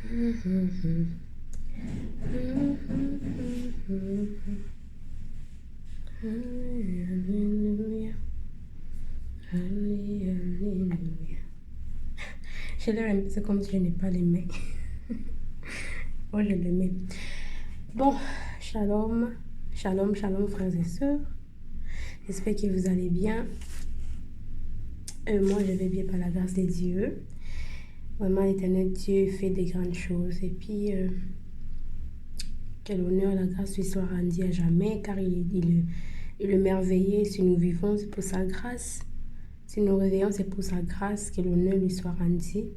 Alléluia. Alléluia. Je l'ai remis, c'est comme si je n'ai pas les mains. Oh, je le mets. Bon, shalom, shalom, shalom, frères et sœurs. J'espère que vous allez bien. Moi, je vais bien par la grâce de Dieu. Vraiment, l'éternel Dieu fait des grandes choses. Et puis, quel honneur, la grâce lui soit rendue à jamais, car il est merveilleux. Si nous vivons, c'est pour sa grâce. Si nous réveillons, c'est pour sa grâce. Que l'honneur lui soit rendu.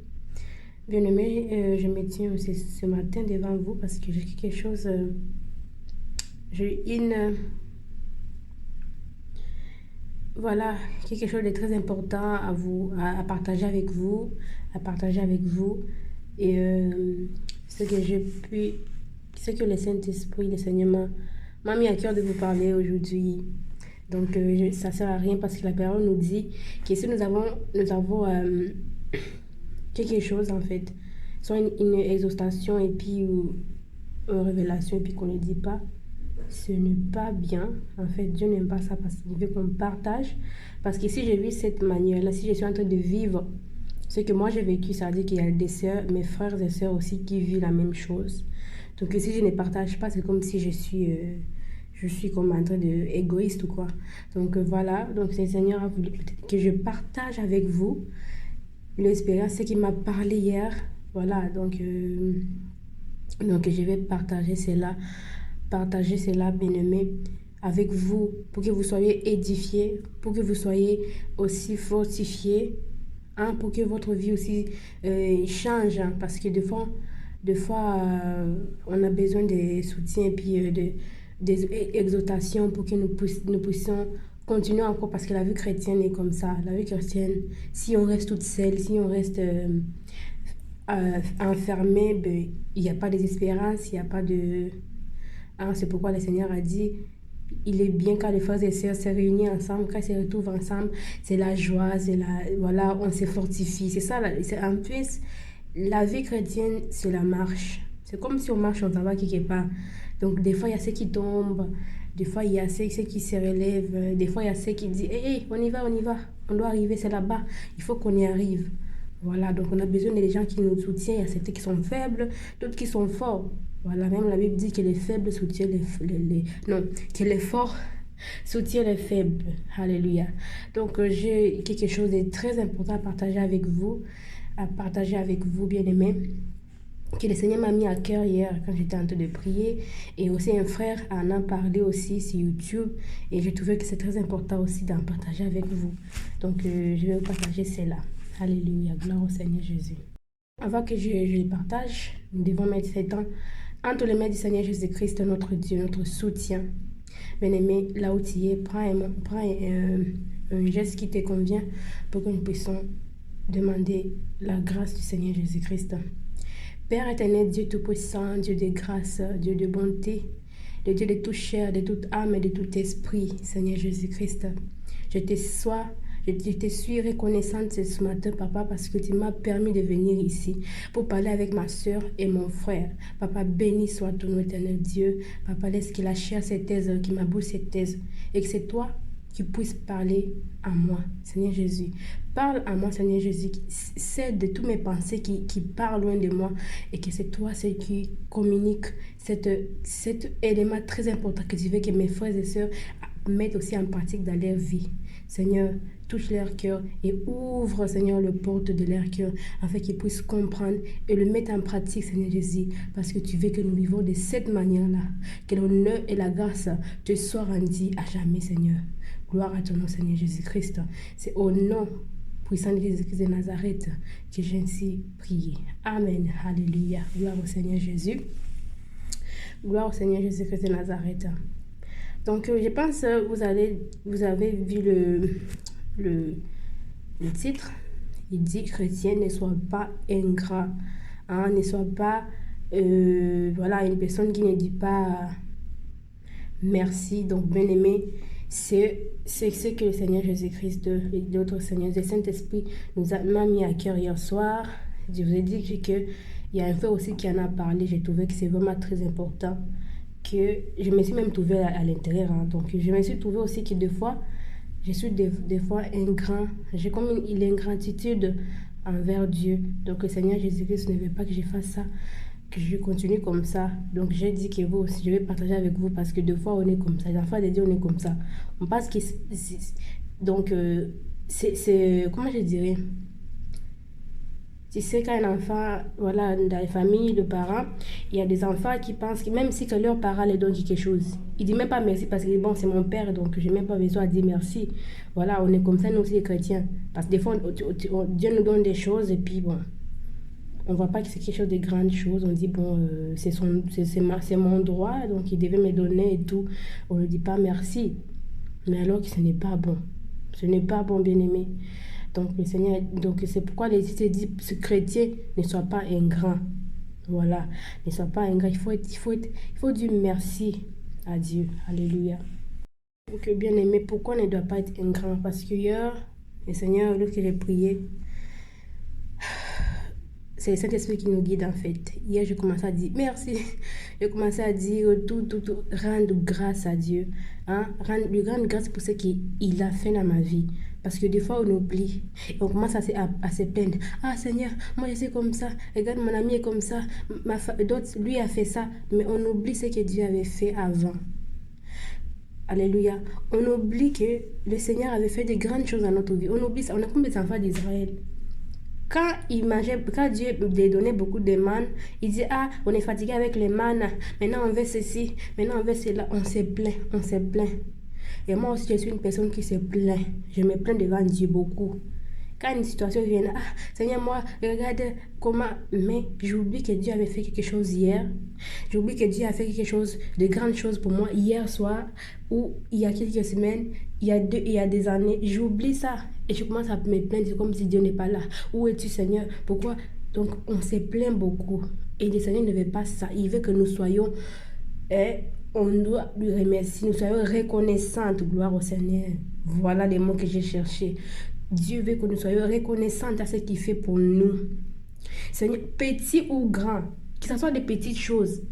Bien-aimé, je me tiens aussi ce matin devant vous parce que j'ai quelque chose... j'ai voilà, quelque chose de très important à vous, à partager avec vous, Et ce que j'ai pu, ce que le Saint-Esprit, le Seigneur m'a mis à cœur de vous parler aujourd'hui. Donc, ça ne sert à rien parce que la parole nous dit que si nous avons quelque chose en fait, soit une exhortation et puis une révélation et puis qu'on ne dit pas, ce n'est pas bien. En fait, Dieu n'aime pas ça parce qu'il veut qu'on partage. Parce que si je vis cette manière-là, si je suis en train de vivre ce que moi j'ai vécu, ça veut dire qu'il y a des sœurs, mes frères et sœurs aussi qui vivent la même chose. Donc si je ne partage pas, c'est comme si je suis comme en train de égoïste ou quoi. Donc voilà, donc le Seigneur a voulu peut-être que je partage avec vous l'expérience, ce qu'il m'a parlé hier. Voilà, donc je vais partager cela, bien-aimés, avec vous, pour que vous soyez édifiés, pour que vous soyez aussi fortifiés, hein, pour que votre vie aussi change, hein, parce que des fois on a besoin de soutien et puis des exhortations pour que nous puissions continuer encore, parce que la vie chrétienne est comme ça. La vie chrétienne, si on reste toute seule, si on reste enfermé, ben, il n'y a pas de désespérance, il n'y a pas de... Hein, c'est pourquoi le Seigneur a dit, il est bien quand les frères et sœurs se réunissent ensemble, quand ils se retrouvent ensemble, c'est la joie, voilà, on se fortifie. C'est ça, en plus, la vie chrétienne, c'est la marche. C'est comme si on marche, on s'en va quelque part. Donc, des fois, il y a ceux qui tombent, des fois, il y a ceux qui se relèvent, des fois, il y a ceux qui disent, hey, on y va, on doit arriver, c'est là-bas, il faut qu'on y arrive. Voilà, donc on a besoin des gens qui nous soutiennent. Il y a certains qui sont faibles, d'autres qui sont forts. Voilà, même la Bible dit que les faibles soutiennent non, que les forts soutiennent les faibles. Alléluia. Donc j'ai quelque chose de très important à partager avec vous, bien-aimés, que le Seigneur m'a mis à cœur hier quand j'étais en train de prier. Et aussi un frère en a parlé aussi sur YouTube. Et j'ai trouvé que c'est très important aussi d'en partager avec vous. Donc je vais vous partager cela. Alléluia, gloire au Seigneur Jésus. Avant que je le partage, nous devons mettre ces temps entre les mains du Seigneur Jésus-Christ, notre Dieu, notre soutien. Bien-aimé, là où tu es, prends un geste qui te convient pour que nous puissions demander la grâce du Seigneur Jésus-Christ. Père éternel, Dieu tout-puissant, Dieu de grâce, Dieu de bonté, le Dieu de toute chair, de toute âme et de tout esprit, Seigneur Jésus-Christ, je te suis reconnaissante ce matin, Papa, parce que tu m'as permis de venir ici pour parler avec ma soeur et mon frère. Papa, béni soit ton nom, éternel Dieu. Papa, laisse que la chair se taise, que ma bouche se taise, et que c'est toi qui puisses parler à moi, Seigneur Jésus. Parle à moi, Seigneur Jésus. C'est de toutes mes pensées qui parlent loin de moi, et que c'est toi celui qui communique cet élément très important que tu veux que mes frères et sœurs mettent aussi en pratique dans leur vie. Seigneur, touche leur cœur et ouvre, Seigneur, le porte de leur cœur afin qu'ils puissent comprendre et le mettre en pratique, Seigneur Jésus, parce que tu veux que nous vivons de cette manière-là. Que l'honneur et la grâce te soient rendus à jamais, Seigneur. Gloire à ton nom, Seigneur Jésus-Christ. C'est au nom puissant de Jésus-Christ de Nazareth que j'ai ainsi prié. Amen. Alléluia. Gloire au Seigneur Jésus. Gloire au Seigneur Jésus-Christ de Nazareth. Donc, je pense que vous avez vu le titre. Il dit, chrétien, ne sois pas ingrat. Hein, ne sois pas voilà, une personne qui ne dit pas merci. Donc, bien aimé, c'est ce que le Seigneur Jésus-Christ et d'autres seigneurs, le Saint-Esprit m'a mis à cœur hier soir. Je vous ai dit qu'il y a un frère aussi qui en a parlé. J'ai trouvé que c'est vraiment très important. Que je me suis même trouvée à l'intérieur. Hein. Donc, je me suis trouvée aussi que des fois, je suis des fois ingrat. J'ai comme une ingratitude envers Dieu. Donc, le Seigneur Jésus-Christ ne veut pas que je fasse ça, que je continue comme ça. Donc, j'ai dit que vous aussi, je vais partager avec vous parce que des fois, on est comme ça. Les enfants de Dieu, on est comme ça. On pense que... Donc, comment je dirais? Tu sais, quand un enfant, voilà, dans les familles, le parent, il y a des enfants qui pensent que même si que leur parent les donne quelque chose, ils ne disent même pas merci parce que bon, c'est mon père, donc je n'ai même pas besoin de dire merci. Voilà, on est comme ça, nous aussi les chrétiens. Parce que des fois, Dieu nous donne des choses et puis bon, on ne voit pas que c'est quelque chose de grandes choses. On dit bon, c'est mon droit, donc il devait me donner et tout. On ne dit pas merci. Mais alors que ce n'est pas bon. Ce n'est pas bon, bien-aimé. Donc, le Seigneur, donc c'est pourquoi les dit, ce chrétien ne soit pas ingrat. Voilà, ne soit pas ingrat. Il faut dire merci à Dieu. Alléluia. Donc, bien-aimé, pourquoi on ne doit pas être ingrat? Parce que hier, le Seigneur, lorsque j'ai prié, c'est le Saint-Esprit qui nous guide en fait. Hier, je commençais à dire merci. Je commençais à dire tout, rendre grâce à Dieu. Hein? Lui rendre grâce pour ce qu'il a fait dans ma vie. Parce que des fois, on oublie. Et on commence à se plaindre. Ah Seigneur, moi je suis comme ça. Regarde, mon ami est comme ça. D'autres, lui a fait ça. Mais on oublie ce que Dieu avait fait avant. Alléluia. On oublie que le Seigneur avait fait de grandes choses dans notre vie. On oublie ça. On est comme des enfants d'Israël. Quand Dieu lui donnait beaucoup de manne, il dit, ah, on est fatigué avec les mannes, maintenant on veut ceci, maintenant on veut cela, on se plaint. Et moi aussi, je suis une personne qui se plaint. Je me plains devant Dieu beaucoup. Quand une situation vient, ah, Seigneur, moi, regarde comment... Mais j'oublie que Dieu avait fait quelque chose hier. J'oublie que Dieu a fait quelque chose de grande chose pour moi hier soir, ou il y a quelques semaines, il y a des années. J'oublie ça. Et je commence à me plaindre comme si Dieu n'est pas là. Où es-tu, Seigneur? Pourquoi? Donc, on se plaint beaucoup. Et le Seigneur ne veut pas ça. Il veut que nous soyons... on doit lui remercier. Nous soyons reconnaissantes. Gloire au Seigneur. Voilà les mots que j'ai cherchés. Dieu veut que nous soyons reconnaissantes à ce qu'il fait pour nous. Seigneur, petit ou grand, que ce soit des petites choses,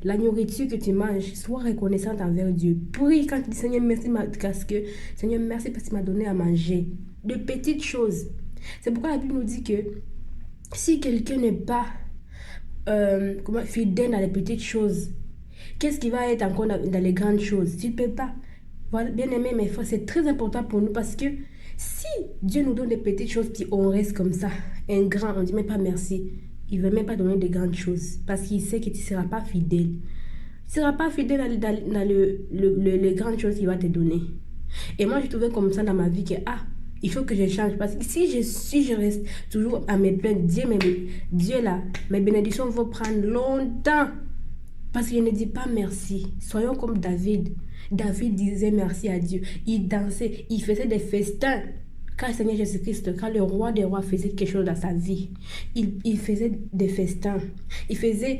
la nourriture que tu manges, sois reconnaissante envers Dieu. Prie quand tu dis Seigneur, merci, Seigneur, merci parce que tu m'as donné à manger. De petites choses. C'est pourquoi la Bible nous dit que si quelqu'un n'est pas fidèle dans les petites choses, qu'est-ce qui va être encore dans les grandes choses? Tu ne peux pas. Voilà, bien aimé, mes frères, c'est très important pour nous parce que si Dieu nous donne des petites choses, puis on reste comme ça, un grand, on ne dit même pas merci. Il ne veut même pas donner de grandes choses parce qu'il sait que tu ne seras pas fidèle. Tu ne seras pas fidèle dans les grandes choses qu'il va te donner. Et moi, je trouvais comme ça dans ma vie que, il faut que je change. Parce que si je reste toujours à me plaindre, Dieu là, mes bénédictions vont prendre longtemps. Parce qu'il ne dit pas merci. Soyons comme David. David disait merci à Dieu. Il dansait, il faisait des festins. Quand le Seigneur Jésus-Christ, quand le roi des rois faisait quelque chose dans sa vie, il faisait des festins. Il faisait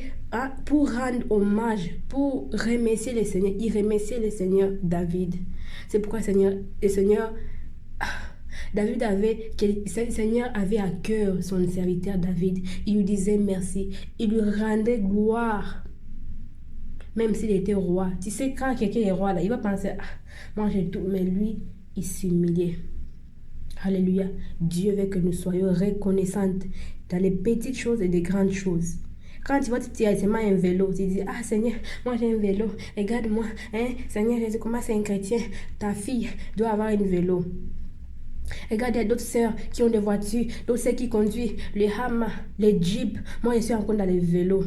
pour rendre hommage, pour remercier le Seigneur. Il remerciait le Seigneur David. C'est pourquoi le Seigneur avait à cœur son serviteur David. Il lui disait merci. Il lui rendait gloire. Même s'il était roi. Tu sais, quand quelqu'un est roi, là, il va penser, moi j'ai tout. Mais lui, il s'humiliait. Alléluia. Dieu veut que nous soyons reconnaissantes dans les petites choses et les grandes choses. Quand tu vois, tu as seulement un vélo, tu dis, Seigneur, moi j'ai un vélo, regarde-moi, Seigneur Jésus, comment c'est un chrétien? Ta fille doit avoir un vélo. Regarde, il y a d'autres sœurs qui ont des voitures, d'autres sœurs qui conduisent les Hummer, les Jeeps. Moi, je suis encore dans les vélos.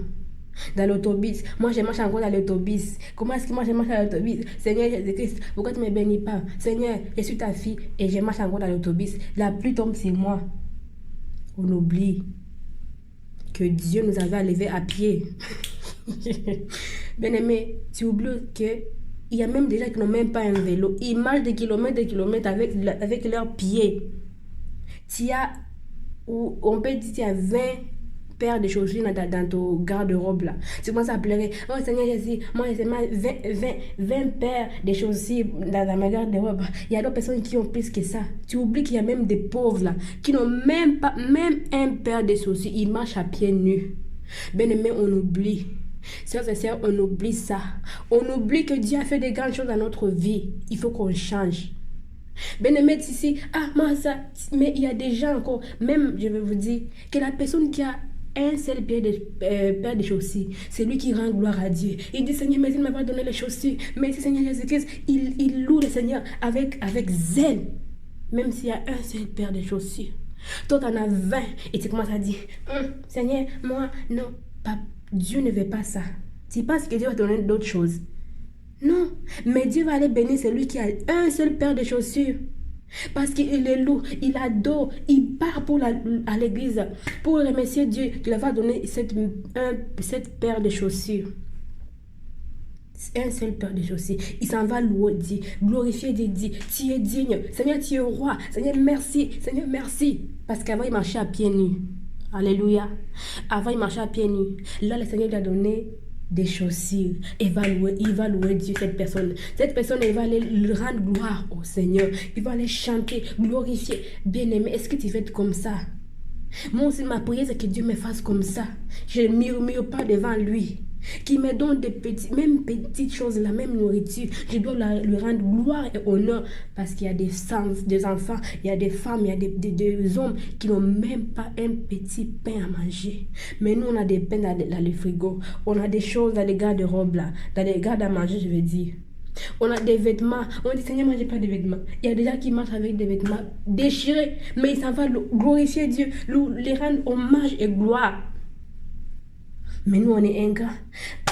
Dans l'autobus. Moi, je marche encore dans l'autobus. Comment est-ce que moi, je marche dans l'autobus? Seigneur Jésus-Christ, pourquoi tu ne me bénis pas? Seigneur, je suis ta fille et je marche encore dans l'autobus. La pluie tombe sur moi. On oublie que Dieu nous avait élevés à pied. Bien-aimé, tu oublies que il y a même des gens qui n'ont même pas un vélo. Ils marchent des kilomètres avec leurs pieds. On peut dire qu'il y a 20 paires de chaussures dans ton garde-robe là. Tu commences à pleurer. Oh Seigneur Jésus, moi j'ai seulement 20 paires de chaussures dans ma garde-robe. Il y a d'autres personnes qui ont plus que ça. Tu oublies qu'il y a même des pauvres là, qui n'ont même pas, même un paire de chaussures. Ils marchent à pieds nus. Bien-aimés, on oublie. Sœurs et sœurs, on oublie ça. On oublie que Dieu a fait des grandes choses dans notre vie. Il faut qu'on change. Bien-aimé, ici, moi ça, mais il y a des gens encore, même je vais vous dire, que la personne qui a un seul paire de chaussures, c'est lui qui rend gloire à Dieu. Il dit, Seigneur, merci de m'avoir donné les chaussures. Merci Seigneur Jésus-Christ. Il loue le Seigneur avec zèle, même s'il y a un seul paire de chaussures. Toi, tu en as 20 et tu commences à dire, Seigneur, moi, non, Dieu ne veut pas ça. Tu penses que Dieu va te donner d'autres choses? Non, mais Dieu va aller bénir celui qui a un seul paire de chaussures. Parce qu'il est lourd, il adore, il part à l'église pour remercier Dieu qui lui va donner cette paire de chaussures. Un seul paire de chaussures. Il s'en va louer Dieu, glorifier Dieu, dire, tu es digne. Seigneur, tu es roi. Seigneur, merci. Seigneur, merci. Parce qu'avant, il marchait à pieds nus. Alléluia. Avant, il marchait à pieds nus. Là, le Seigneur lui a donné des chaussures. Il va louer Dieu, cette personne. Cette personne, elle va aller rendre gloire au Seigneur. Il va aller chanter, glorifier. Bien-aimé, est-ce que tu veux être comme ça? Moi aussi, ma prière, c'est que Dieu me fasse comme ça. Je ne murmure pas devant lui. Qui me donne même petites choses, la même nourriture. Je dois lui rendre gloire et honneur. Parce qu'il y a des enfants, il y a des femmes, il y a des hommes qui n'ont même pas un petit pain à manger. Mais nous, on a des pains dans le frigo. On a des choses dans les garde-robes là. Dans les gardes à manger, je veux dire. On a des vêtements. On dit, Seigneur, moi, j'ai pas de vêtements. Il y a des gens qui marchent avec des vêtements déchirés. Mais ils s'en vont glorifier Dieu, les rendre hommage et gloire. Mais nous, on est ingrats.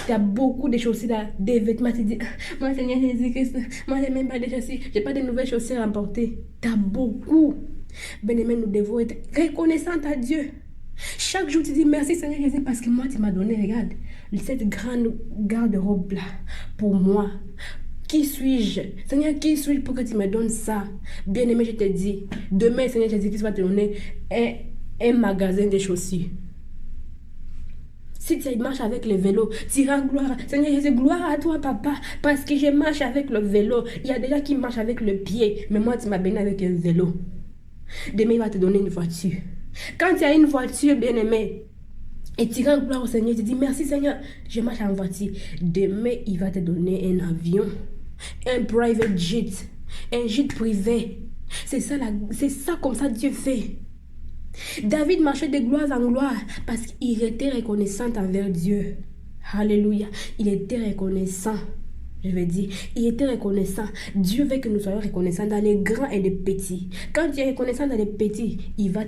Tu as beaucoup de chaussures là, des vêtements. Tu dis, moi, Seigneur Jésus-Christ, moi, j'ai même pas de chaussures. J'ai pas de nouvelles chaussures à porter. Tu as beaucoup. Bien-aimés, nous devons être reconnaissants à Dieu. Chaque jour, tu dis merci Seigneur Jésus parce que moi, tu m'as donné, regarde, cette grande garde-robe là pour moi. Qui suis-je? Seigneur, qui suis-je pour que tu me donnes ça? Bien-aimé, je te dis, demain, Seigneur Jésus-Christ va te donner un magasin de chaussures. Si tu marches avec le vélo, tu rends gloire. Seigneur Jésus, gloire à toi, papa. Parce que je marche avec le vélo. Il y a des gens qui marchent avec le pied. Mais moi, tu m'as béni avec un vélo. Demain, il va te donner une voiture. Quand tu as une voiture, bien-aimé, et tu rends gloire au Seigneur, tu dis merci Seigneur, je marche en voiture. Demain, il va te donner un avion, un private jet, un jet privé. C'est ça comme ça Dieu fait. David marchait de gloire en gloire parce qu'il était reconnaissant envers Dieu. Alléluia. Il était reconnaissant. Je vais dire, il était reconnaissant. Dieu veut que nous soyons reconnaissants dans les grands et les petits. Quand tu es reconnaissant dans les petits, il va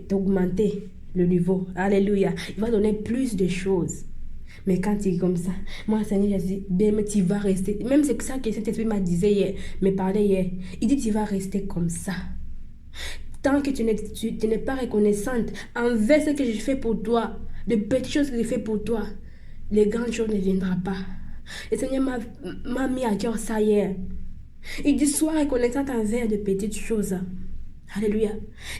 t'augmenter le niveau. Alléluia. Il va donner plus de choses. Mais quand tu es comme ça, moi, Seigneur Jésus, bien, tu vas rester. Même c'est ça que cet esprit m'a dit hier, me parlait hier. Il dit, tu vas rester comme ça. Tant que tu n'es pas reconnaissante envers ce que je fais pour toi, de petites choses que je fais pour toi, les grandes choses ne viendront pas. Le Seigneur m'a mis à cœur ça hier. Il dit, sois reconnaissante envers de petites choses. Alléluia.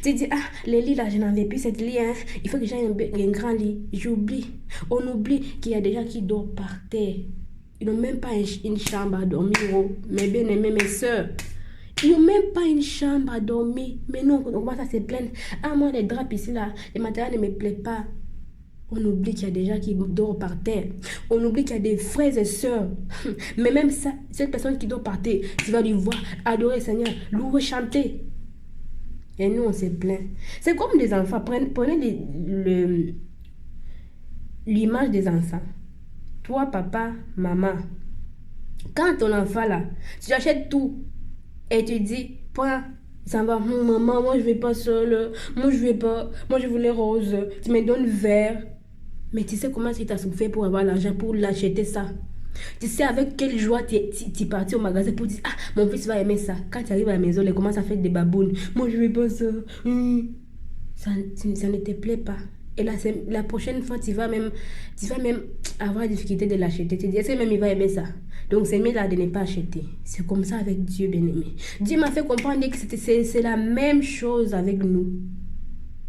Tu dis, les lits là, je n'en veux plus cette lit. Il faut que j'aille un grand lit. J'oublie. On oublie qu'il y a des gens qui dorment par terre. Ils n'ont même pas une chambre à dormir. Mes bien-aimés, mes soeurs. Ils n'ont même pas une chambre à dormir. Mais non, on commence à se plaindre. Moi, les draps ici, là, les matériels ne me plaisent pas. On oublie qu'il y a des gens qui dorment par terre. On oublie qu'il y a des frères et sœurs. Mais même ça, cette personne qui dort par terre, tu vas lui voir adorer le Seigneur, louer, chanter. Et nous, on se plaint. C'est comme des enfants. Prenez l'image des enfants. Toi, papa, maman. Quand ton enfant, là, tu achètes tout. Et tu dis, prends, ça va, maman, moi je vais pas seule, moi je vais pas, moi je voulais rose, tu me donnes vert. Mais tu sais comment tu as souffert pour avoir l'argent pour l'acheter ça. Tu sais avec quelle joie tu partis au magasin pour dire, mon fils va aimer ça. Quand tu arrives à la maison, il commence à faire des babounes. Moi je vais pas ça. Ça ne te plaît pas. Et là, la prochaine fois, tu vas même avoir difficulté de l'acheter. Tu dis, est-ce que même il va aimer ça? Donc, c'est mieux là de ne pas acheter. C'est comme ça avec Dieu, bien-aimé. Dieu m'a fait comprendre que c'est la même chose avec nous.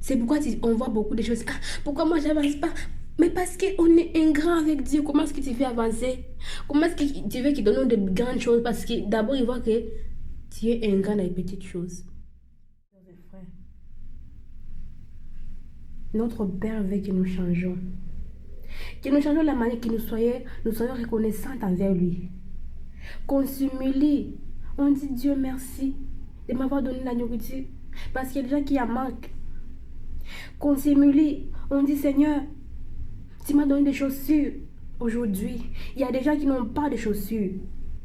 C'est pourquoi on voit beaucoup de choses. Ah, pourquoi moi j'avance pas? Mais parce qu'on est ingrat avec Dieu. Comment est-ce que tu fais avancer? Comment est-ce que tu veux qu'il donne de grandes choses? Parce que d'abord, il voit que tu es ingrat dans les petites choses. Notre Père veut que nous changeons. Que nous changeons la manière que nous soyons reconnaissants envers lui. Qu'on s'humilie. On dit Dieu merci de m'avoir donné la nourriture. Parce qu'il y a des gens qui en manquent. Qu'on s'humilie. On dit Seigneur, tu m'as donné des chaussures aujourd'hui. Il y a des gens qui n'ont pas de chaussures.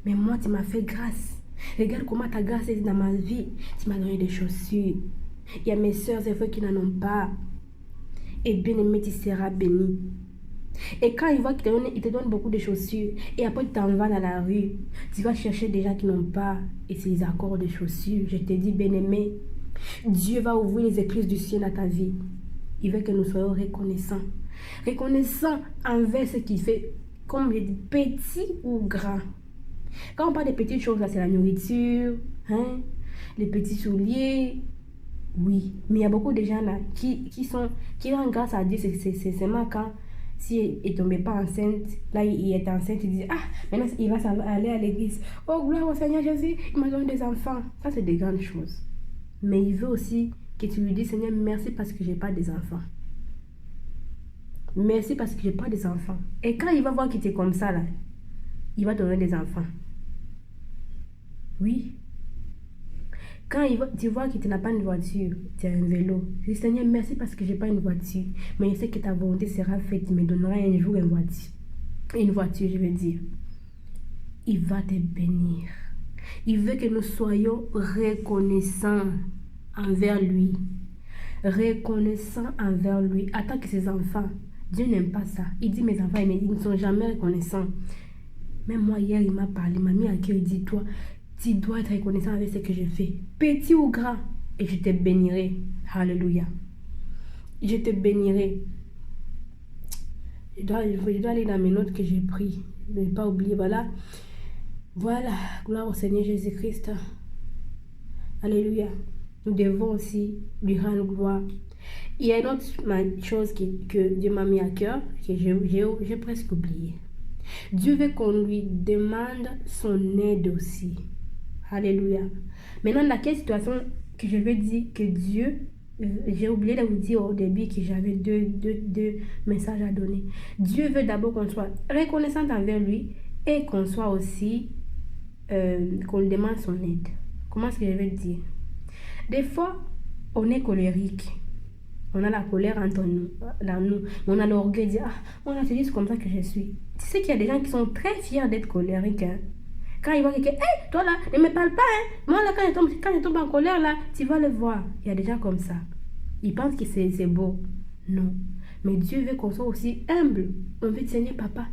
Mais moi, tu m'as fait grâce. Regarde comment ta grâce est dans ma vie. Tu m'as donné des chaussures. Il y a mes soeurs et frères qui n'en ont pas. Et bien aimé, tu seras béni. Et quand il voit qu'il te donne beaucoup de chaussures, et après tu t'en vas dans la rue, tu vas chercher des gens qui n'ont pas, et c'est les accords de chaussures. Je te dis, bien aimé, Dieu va ouvrir les écluses du ciel à ta vie. Il veut que nous soyons reconnaissants. Reconnaissants envers ce qu'il fait, comme je dis, petit ou grand. Quand on parle des petites choses, là, c'est la nourriture, hein, les petits souliers. Oui, mais il y a beaucoup de gens là qui rendent grâce à Dieu. C'est seulement quand, si il ne tombait pas enceinte, là il est enceinte, il dit ah, maintenant il va aller à l'église. Oh, gloire au Seigneur Jésus, il m'a donné des enfants. Ça, c'est des grandes choses. Mais il veut aussi que tu lui dises Seigneur, merci parce que je n'ai pas des enfants. Merci parce que je n'ai pas des enfants. Et quand il va voir qu'il était comme ça là, il va te donner des enfants. Oui. Quand tu vois que tu n'as pas une voiture, tu as un vélo. Je dis, Seigneur, merci parce que je n'ai pas une voiture. Mais je sais que ta volonté sera faite. Tu me donneras un jour une voiture. Une voiture, je veux dire. Il va te bénir. Il veut que nous soyons reconnaissants envers lui. Reconnaissants envers lui. Attends que ses enfants. Dieu n'aime pas ça. Il dit, mes enfants, ils ne sont jamais reconnaissants. Même moi, hier, il m'a parlé. Il m'a mis à cœur. Il dit, toi, tu dois être reconnaissant avec ce que je fais, petit ou grand, et je te bénirai. Alléluia. Je te bénirai. Je dois aller dans mes notes que j'ai prises. Ne pas oublier, voilà. Voilà, gloire au Seigneur Jésus-Christ. Alléluia. Nous devons aussi lui rendre gloire. Il y a une autre chose que Dieu m'a mis à cœur, que j'ai presque oublié. Dieu veut qu'on lui demande son aide aussi. Alléluia. Maintenant, dans quelle situation que je veux dire que Dieu, j'ai oublié de vous dire au début que j'avais deux messages à donner. Dieu veut d'abord qu'on soit reconnaissant envers lui et qu'on soit aussi, qu'on lui demande son aide. Comment est-ce que je veux dire? Des fois, on est colérique. On a la colère entre nous, dans nous. On a l'orgueil de dire, ah, moi, je dis c'est comme ça que je suis. Tu sais qu'il y a des gens qui sont très fiers d'être colériques, hein? Quand ils voient quelqu'un, hey, toi là, ne me parle pas, hein. Moi là, quand je tombe en colère là, tu vas le voir. Il y a des gens comme ça. Ils pensent que c'est beau. Non. Mais Dieu veut qu'on soit aussi humble. On veut dire, Seigneur, papa,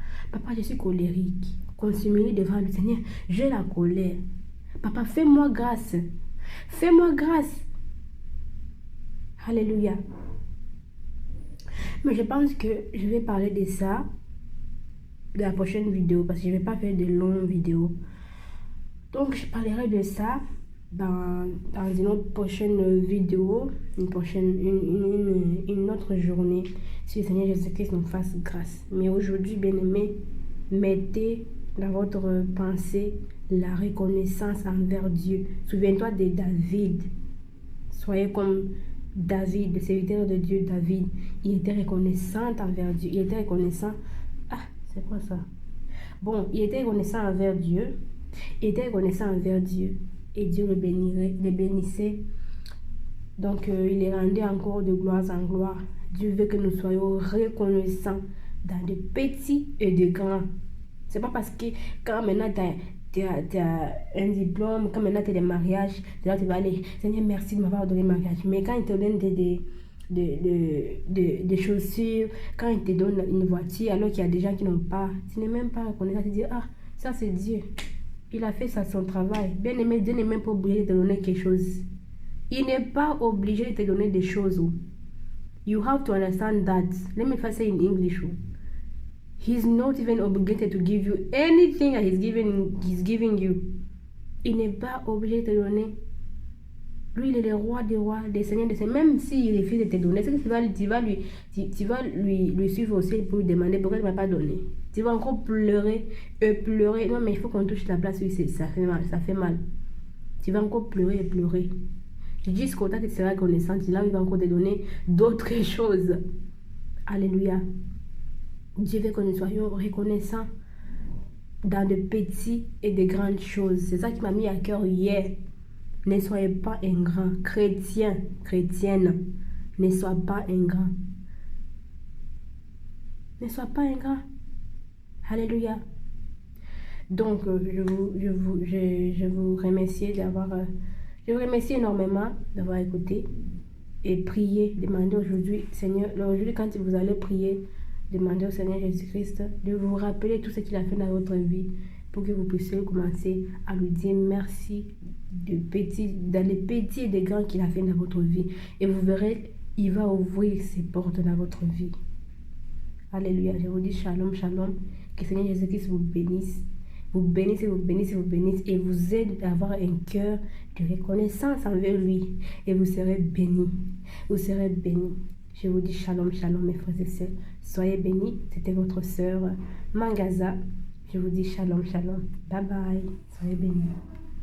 je suis colérique. Qu'on s'humilie devant le Seigneur. J'ai la colère. Papa, fais-moi grâce. Fais-moi grâce. Alléluia. Mais je pense que je vais parler de ça dans la prochaine vidéo parce que je ne vais pas faire de longues vidéos. Donc, je parlerai de ça dans une autre prochaine vidéo, une autre journée, si le Seigneur Jésus-Christ nous fasse grâce. Mais aujourd'hui, bien-aimés, mettez dans votre pensée la reconnaissance envers Dieu. Souviens-toi de David. Soyez comme David, le serviteur de Dieu, David. Il était reconnaissant envers Dieu. Il était reconnaissant. Ah, c'est quoi ça? Bon, il était reconnaissant envers Dieu. Il était reconnaissant envers Dieu. Et Dieu le bénissait. Donc, il est rendu encore de gloire en gloire. Dieu veut que nous soyons reconnaissants dans de petits et de grands. C'est pas parce que quand maintenant tu as un diplôme, quand maintenant tu as des mariages, là tu vas aller, Seigneur, merci de m'avoir donné mariage. Mais quand il te donne des chaussures, quand il te donne une voiture, alors qu'il y a des gens qui n'ont pas, tu n'es même pas reconnaissant, tu dis, ah, ça c'est Dieu. Il a fait ça, son travail. Bien aimé, Dieu n'est même pas obligé de te donner quelque chose. Il n'est pas obligé de te donner des choses. You have to understand that. Let me first say in English. He's not even obligated to give you anything that he's giving you. Il n'est pas obligé de te donner Lui, il est le roi des rois, des seigneurs des seigneurs. Même s'il refuse de te donner, c'est que tu vas lui suivre aussi pour lui demander pourquoi il ne m'a pas donné. Tu vas encore pleurer, pleurer. Non, mais il faut qu'on touche la place, oui, ça fait mal, ça fait mal. Tu vas encore pleurer et pleurer. Tu dis ce contact, tu seras reconnaissant. Là, il va encore te donner d'autres choses. Alléluia. Dieu veut que nous soyons reconnaissants dans de petites et de grandes choses. C'est ça qui m'a mis à cœur hier. Ne soyez pas ingrats. Chrétiens, chrétiennes, ne soyez pas ingrats. Ne soyez pas ingrats. Alléluia. Donc, je vous remercie d'avoir... je vous remercie énormément d'avoir écouté et prié. Demandez aujourd'hui, Seigneur, aujourd'hui quand vous allez prier, demandez au Seigneur Jésus-Christ de vous rappeler tout ce qu'il a fait dans votre vie pour que vous puissiez commencer à lui dire merci dans les petits et des grands qu'il a fait dans votre vie. Et vous verrez, il va ouvrir ses portes dans votre vie. Alléluia. Je vous dis shalom, shalom. Que le Seigneur Jésus-Christ vous bénisse. Vous bénisse, vous bénisse, vous bénisse et vous aide à avoir un cœur de reconnaissance envers lui. Et vous serez bénis. Vous serez bénis. Je vous dis shalom, shalom mes frères et sœurs. Soyez bénis. C'était votre sœur Mangaza. Je vous dis shalom, shalom. Bye bye. Soyez bénis.